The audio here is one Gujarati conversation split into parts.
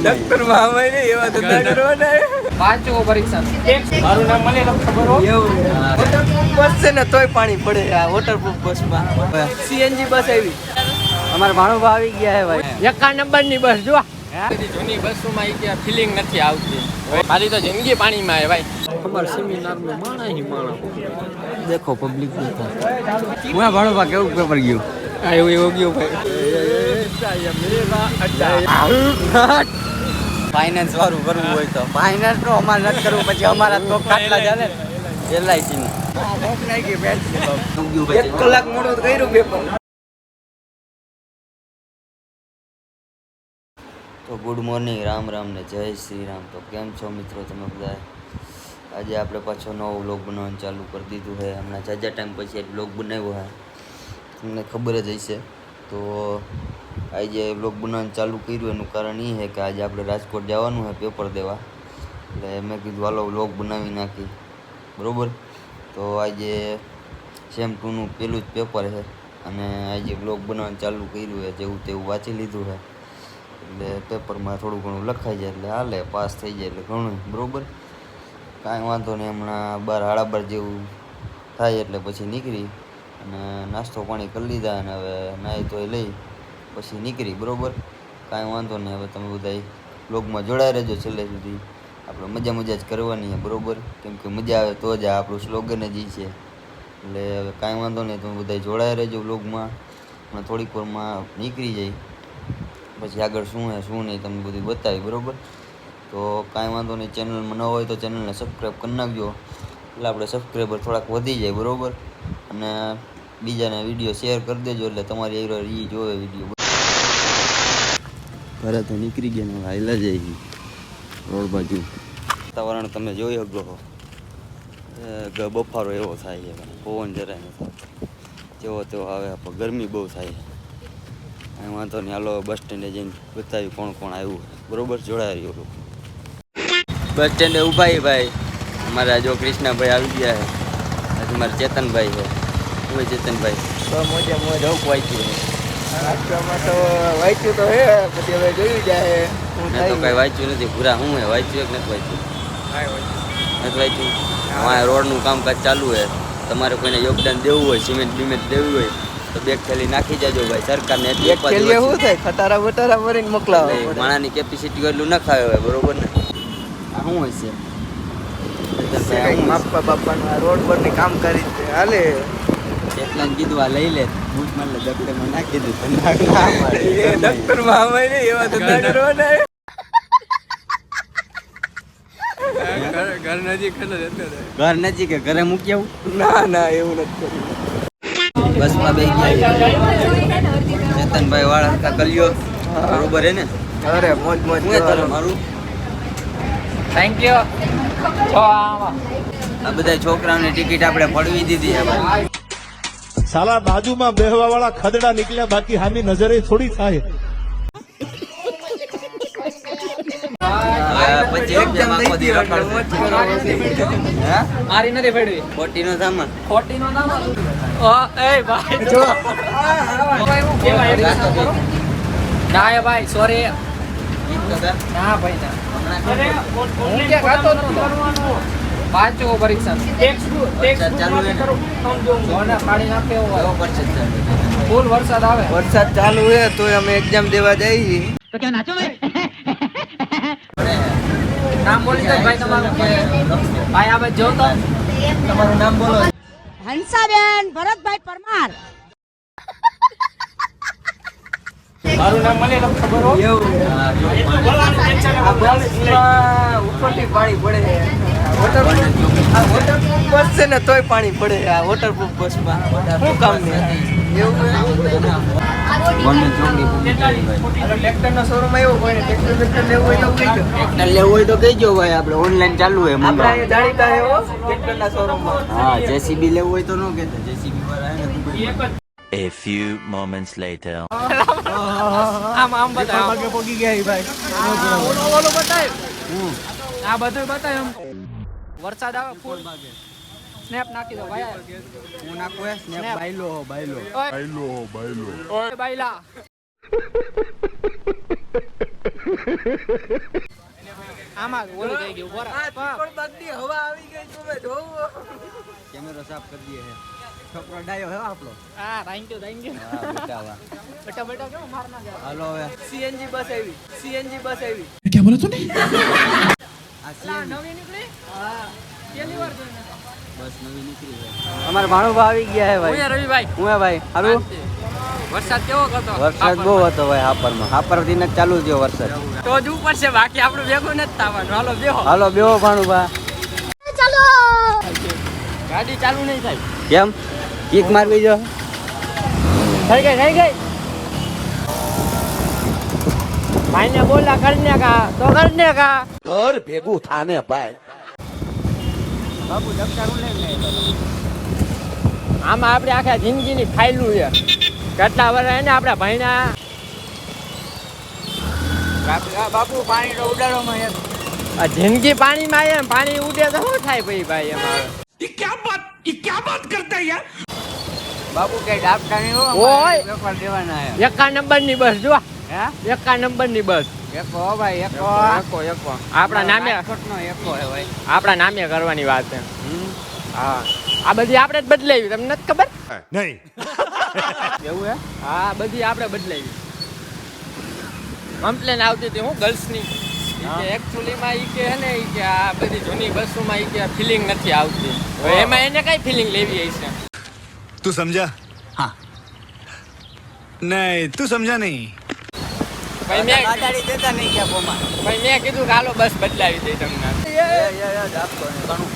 ડોક્ટર મામા ને એવા ધંધા કરવાના. પાંચમો પરીક્ષા મારું નામ મને ખબર હોય એવું વોટરપ્રૂફ બસ છે ને તોય પાણી પડે આ વોટરપ્રૂફ બસમાં. સીએનજી બસ આવી. અમારા ભાણુભા આવી ગયા હે ભાઈ. એકા નંબર ની બસ જો જૂની બસોમાં ઈ ફિલિંગ નથી આવતી. મારી તો જિંદગી પાણીમાં હે ભાઈ. અમાર સેમિનાર નો માણા હી માણા દેખો પબ્લિક દેખો. હું ભાણુભા કેવું પેપર ગયું? એવું ગયું ભાઈ. ફાઇનાન્સ વાળું કરવું હોય તો ફાઇનાન્સ નો અમારે નથી કરવું. પછી અમારા તો કાટલા ચાલે એલઆઈસી નું 1 કલાક મોડું કર્યું પેપર. તો ગુડ મોર્નિંગ, રામ રામ ને જય શ્રી રામ. તો કેમ છો મિત્રો તમે બધા? આજે આપણે પાછો નવો વ્લોગ બનાવવાનું ચાલુ કરી દીધું છે. હમણાં જાજા ટાઈમ પછી એક વ્લોગ બનાવ્યો છે, તમને ખબર જ હશે. તો આજે વ્લોગ બનાવવાનું ચાલુ કર્યું એનું કારણ એ છે કે આજે આપણે રાજકોટ જવાનું છે પેપર દેવા. એટલે મેં કીધું હાલો વ્લોગ બનાવી નાખી, બરાબર. તો આજે સેમ 2નું પહેલું જ પેપર છે અને આજે વ્લોગ બનાવવાનું ચાલુ કર્યું છે. જેવું તેવું વાંચી લીધું છે એટલે પેપરમાં થોડું ઘણું લખાઈ જાય એટલે હાલે, પાસ થઈ જાય એટલે ઘણું, બરાબર. કાંઈ વાંધો નહીં. હમણાં 12 જેવું થાય એટલે પછી નીકળી અને નાસ્તો પાણી કરી લીધા અને હવે નાહી ધોઈ લઈ પછી નીકળી, બરાબર. કાંઈ વાંધો નહીં. હવે તમે બધા વ્લોગમાં જોડાઈ રહેજો છેલ્લે સુધી. આપણે મજા જ કરવાની છે, બરાબર. કેમ કે મજા આવે તો જ આપણું સ્લોગન જ છે. એટલે હવે કાંઈ વાંધો નહીં, તમે બધા જોડાઈ રહેજો વ્લોગમાં. અને થોડીક વારમાં નીકળી જાય પછી આગળ શું છે શું નહીં તમને બધું બતાવી, બરાબર. તો કાંઈ વાંધો નહીં. ચેનલમાં ન હોય તો ચેનલને સબસ્ક્રાઈબ કરી નાખજો એટલે આપણે સબસ્ક્રાઈબર થોડાક વધી જાય, બરાબર. અને બીજાને વિડીયો શેર કરી દેજો એટલે તમારી એ જોવે વિડીયો. ઘરે તો નીકળી ગયા ને હાઈલા જાય રોડ બાજુ. વાતાવરણ તમે જોઈ શકો, બફારો એવો થાય છે, પવન જરાય ન થતો જેવો તેવો આવે, પણ ગરમી બહુ થાય છે. કાંઈ વાંધો નહીં, હાલો બસ સ્ટેન્ડે જઈને બતાવી કોણ કોણ આવ્યું, બરાબર. જોડાઈ રહ્યો બસ સ્ટેન્ડે ઊભા ભાઈ. અમારા જો કૃષ્ણાભાઈ આવી ગયા છે, હજી મારા ચેતનભાઈ છે. શું ચેતનભાઈ? તો મોજે મોજ હોક વાંચ્યું રાજકોટમાં તો વાંચ્યું તો હે, પછી હવે જોયું જાય. મેં તો કાંઈ વાંચ્યું નથી. પૂરા હું હે વાંચ્યું એક નથી વાંચ્યું? નથી વાંચ્યું. હા, રોડનું કામકાજ ચાલુ છે. તમારે કોઈને યોગદાન દેવું હોય, સિમેન્ટ બિમેન્ટ દેવું હોય તો 2 થેલી નાખી જાજો ભાઈ. સરકારને એટલી શું થાય, ખટારા બટારા ભરીને મોકલાવો. માણાની કેપેસિટી એટલું ન ખાવે હોય, બરોબર ને. આ શું હશે? બાપા બાપાનું રોડ પરની કામ કરી હાલે. એટલા કીધું આ લઈ લે, બૂટ માર લે, દફતરમાં નાખી દીધું. દફતરમાં આવે ને એવા ધંધા કરવાના. ઘર નજીક ઘરે મૂકી આવું? ના એવું નથી કર્યું. બસમાં બેસી ગયા ચેતનભાઈ વાળા હરકા કલ્યો, બરોબર હે ને? અરે મોજ મારું. Thank you. આ બધા છોકરાઓની ટિકિટ આપણે પડવી દીધી છે. સાલા બાજુમાં બેહવા વાળા ખદડા નીકળ્યા, બાકી હામી નજરે થોડી થાય. મારી નથી પડવી. ખોટીનો સામાન. ના ભાઈ સોરી. ના ભાઈ ના. હું ક્યાં ખાતો નતો. પાંચમો પરીક્ષા ફૂલ વરસાદ આવે. વરસાદ ચાલુ છે તો અમે એક્ઝામ દેવા જઈએ. તો ક્યાં નાચો નામ બોલી દો ભાઈ તમારું. ભાઈ આ બાજુ જો તો તમારું નામ બોલો. હંસાબેન ભરતભાઈ પરમાર. મારું નામ મને ખબર હોય. ઉપરથી પાણી પડે. વોટરપ્રૂફ બસ છે ને તોય પાણી પડે. આ વોટરપ્રૂફ બસમાં શું કામ નહીં? ટ્રેક્ટરનો શોરૂમ આવ્યો, કોઈને ટ્રેક્ટર લેવું હોય તો કહીજો. ટ્રેક્ટર લેવું હોય તો કહીજો ભાઈ, આપણે ઓનલાઈન ચાલુ હોય. આપણે જાણીતા હે હો ટ્રેક્ટરના શોરૂમમાં. હા, જેસીબી લેવું હોય તો ન કહેતા. જેસીબી વાળા A few moments later. આમ બતાવ. ભાગે પોગી ગયા ભાઈ. ઓલો બતાવ. આ બધું બતાવ. આમ વરસાદ આવે ફૂલ ભાગે. સ્નેપ નાખી દો ભાઈ. હું નાખું હે સ્નેપ. બાયલો ઓય બાયલા. આમાં ઓલું થઈ ગયું કેમેરો સાફ કરી દઈએ છોકરો ડાયો હે આપણો હા થેન્ક યુ બેટા બેટા કેવો માર ના જાય હાલો હવે સીએનજી બસ આવી આ નવી નીકળી હા પહેલી વાર જોઈને બસ નવી નીકળી છે અમાર ભાણુભા આવી ગયા હે ભાઈ હું રવિભાઈ હું હે ભાઈ હારું વરસાદ કેવો હતો વરસાદ બહુ હતો ભાઈ હાપર થી જ ચાલુ થયો વરસાદ તો જ ઉપર છે બાકી આપણું ભેગું નથી થવાનું હાલો બેહો હાલો બેહો ભાણુભા ગાડી ચાલુ નહીં થાય કેમ કિક મારવી જો થઈ ગઈ ભાઈને બોલા કરને કા તો કરને કા ઘર ભેગું થાને ભાઈ બાબુ દફતરું લઈને આમાં આપણે આખા જિંદગીની ફાઇલું છે કેટલા વર્ષ એને આપણે ભણ્યા બાપુ પાણી તો ઉડાડોમાં આ જિંદગી પાણીમાં આવે ને પાણી ઉડે તો શું થાય ભાઈ એમાં બાપુ કઈ ડાબતા નહીં હો ઓય. વેપાર દેવાના હે એકા નંબરની બસ જો હે એકા નંબરની બસ એકો હો ભાઈ એકો એકો આપણા નામે રાજકોટનો એકો હે ભાઈ આપણા નામે કરવાની વાત છે હા આ બધી આપણે જ બદલાવી તમને નથી ખબર નહીં એવું હે હા બધી આપણે બદલાવી કમ્પ્લેન આવતી હતી હું ગર્લ્સની એકચ્યુઅલીમાં ઈ કે હે ને ઈ કે આ બધી જૂની બસોમાં ઈ કે ફિલિંગ નથી આવતી હવે એમાં એને કઈ ફિલિંગ લેવી હશે तू समझा हाँ नहीं तू समझा नहीं ભાઈ મેં ગાડી દેતા નહીં કે બોમાં ભાઈ મેં કીધું કે હાલો બસ બદલાવી દઈ તમને ડાબતો ને ઘણું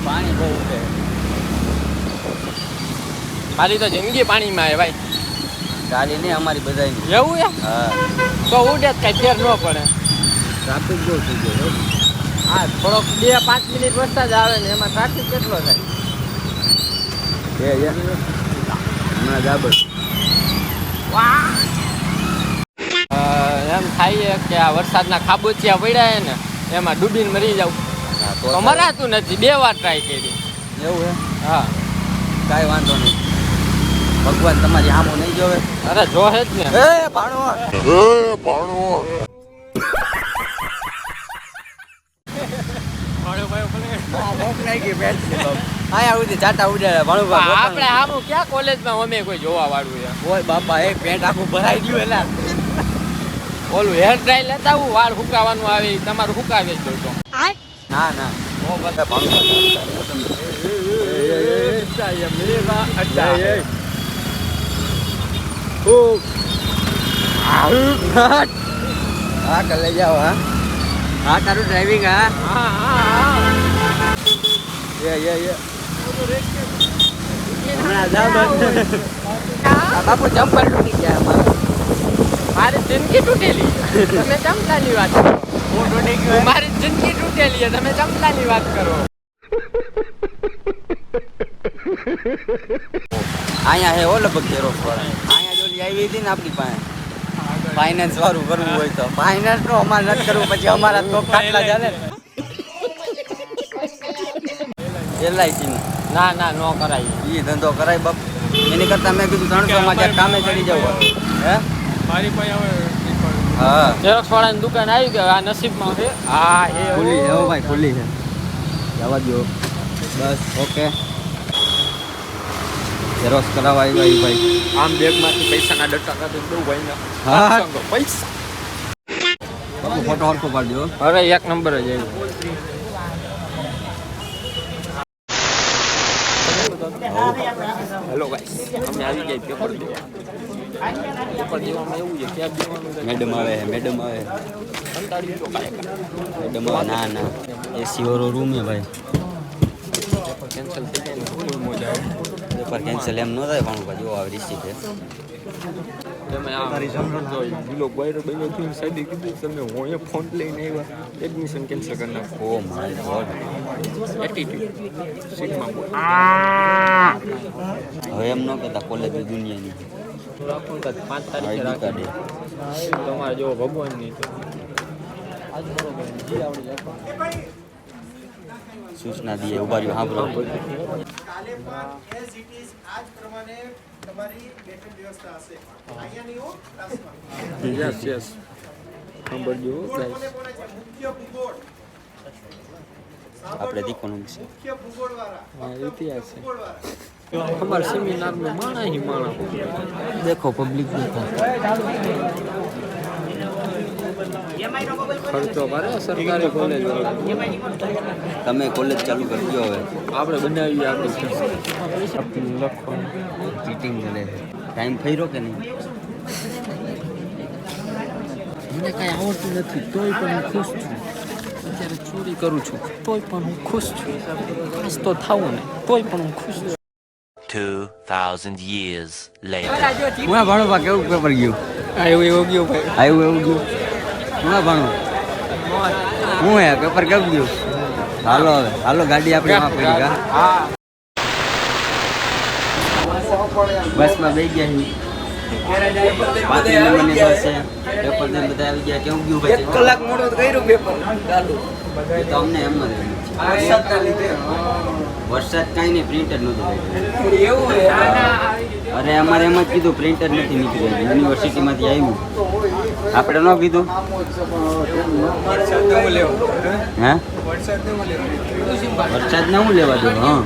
પાણી બહુ ઉડે મારી તો જિંદગી પાણીમાં આવે ભાઈ ગાડી નહીં અમારી બધાની એવું છે હા તો ઉડે જ કઈ ફેર ન પડે ટ્રાફિક બહુ થઈ ગયો હા થોડોક 2-5 મિનિટ વરસાદ આવે ને એમાં ટ્રાફિક કેટલો થાય હમણાં જાબર એમ થાય કે આ વરસાદના ખાબોચિયા પડ્યા ને એમાં ડૂબીને મરી જાવ તો મરાતું નથી 2 વાર ટ્રાય કરી એવું હે હા કાંઈ વાંધો નહીં ભગવાન તમારી આમો નહીં જોવે અરે જોહે જ ને એ ભાણો આયા સુધી ચાટા ઉડ્યા ભણું આપણે આમ ક્યાં કોલેજમાં અમે કોઈ જોવા વાળું છે ઓય બાપા એ પેન્ટ આખું ભરાઈ ગયું એલા ઓલું હેર ડ્રાય લેતા આવું વાળ હુકાવાનું આવે ઈ તમારું હુકાવે જ જોતો ના ના ઓ બધા હા કર લઈ જાઓ હા હા તારું ડ્રાઇવિંગ હા યે હમણાં જાઓ બાપુ ચંપલ તૂટી ગયા અમારે મારી જિંદગી તૂટેલી છે. તમે ચમચાની વાત કરો હું તૂટી ગયો મારી જિંદગી તૂટેલી છે તમે ચમચાની વાત કરો અહીંયા હે ઓલો બગેરો અહીંયા જો આવી હતી ને આપણી પાસે ફાઇનાન્સ વાળું કરવું હોય તો ફાઇનાન્સ નો અમારે નથી કરવું પછી અમારા તો ખાટલા ચાલે એલઆઈસી નું ના નો કરાય એ ધંધો કરાય બાપ એની કરતા મેં કીધું 300 માં ક્યાંક કામે ચડી જવું હે મારી પાસે હવે હા ઝેરોક્સ વાળાની દુકાન આવી ગઈ આ નસીબમાં છે હા એ ખુલ્લી છે હો ભાઈ ખુલ્લી છે જવા દો બસ ઓકે ઝેરોક્સ કરાવવા આવ્યા ભાઈ આમ બેગમાંથી પૈસાના ડટ્ટા કાઢીને દઉં ભાઈને હા. પૈસા બાપુ ફોટો હરખો પાડજો અરે એક નંબર જ આવ્યો હેલો ગાઈસ અમે આવી ગયા પેપર દેવામાં એવું છે ક્યાં દેવાનું છે મેડમ આવે મેડમ આવે કંટાળી ગયો કાંઈ મેડમ આવે ના એસી વાળો રૂમ હે ભાઈ પેપર કેન્સલ થઈ જાય ને ફૂલ મજા આવે પેપર કેન્સલ એમ ન થાય પણ જો આવે રિસીટ છે તમે આ પેલો બોયરો બેનો થઈને સાદી કીધું તમે હું અહીંયા ફોન લઈને આવ્યા એડમિશન કેન્સલ કરી નાખો oh my God attitude sigma boy હવે એમ ન કહેતા કોલેજની દુનિયાની રાખો ને 5 તારીખે ID રાખી તમારે જેવો ભગવાન નહીં તો આજ બરોબર જી આવડી જાય સૂચના દીએ ઉભા રહ્યો સાંભળો યસ સાંભળજો ગાઈસ. આપણે દીકોનું છે હા ઇતિહાસ છે અમાર સેમિનારમાં માણા હી માણા દેખો પબ્લિક દેખો ખર્ચો કરે સરકારી કોલેજ તમે કોલેજ ચાલુ કરી દો હવે આપણે બનાવીએ આપણે લખવાનું ચીટિંગ કરે ટાઈમ ફર્યો કે નહીં મને કાંઈ આવડતું નથી તોય પણ હું ખુશ છું અત્યારે ચોરી કરું છું તોય પણ હું ખુશ છું ખાસ તો થાવું ને તોય પણ હું ખુશ છું 2,000 years later. હું ભણવા કેવું પેપર ગયું એવું ગયો ભાઈ આવ્યું એવું ગયું હું ભણું હું હે પેપર કેવું ગયું હાલો હવે હાલો ગાડી આપણે માં પડી કા હા બસમાં બેસી ગયા છીએ 5 નંબરની બસ છે પેપર ને બધા આવી ગયા કેવું ગયું ભાઈ કલાક મોડું કર્યું પેપર ચાલુ એ તો અમને એમ જ વરસાદ કાંઈ નહીં પ્રિન્ટર નહોતું એવું અરે અમારે એમ જ કીધું પ્રિન્ટર નથી નીકળ્યું યુનિવર્સિટીમાંથી આવ્યું આપણે ન કીધું હે વરસાદ ને હું લેવા દો હા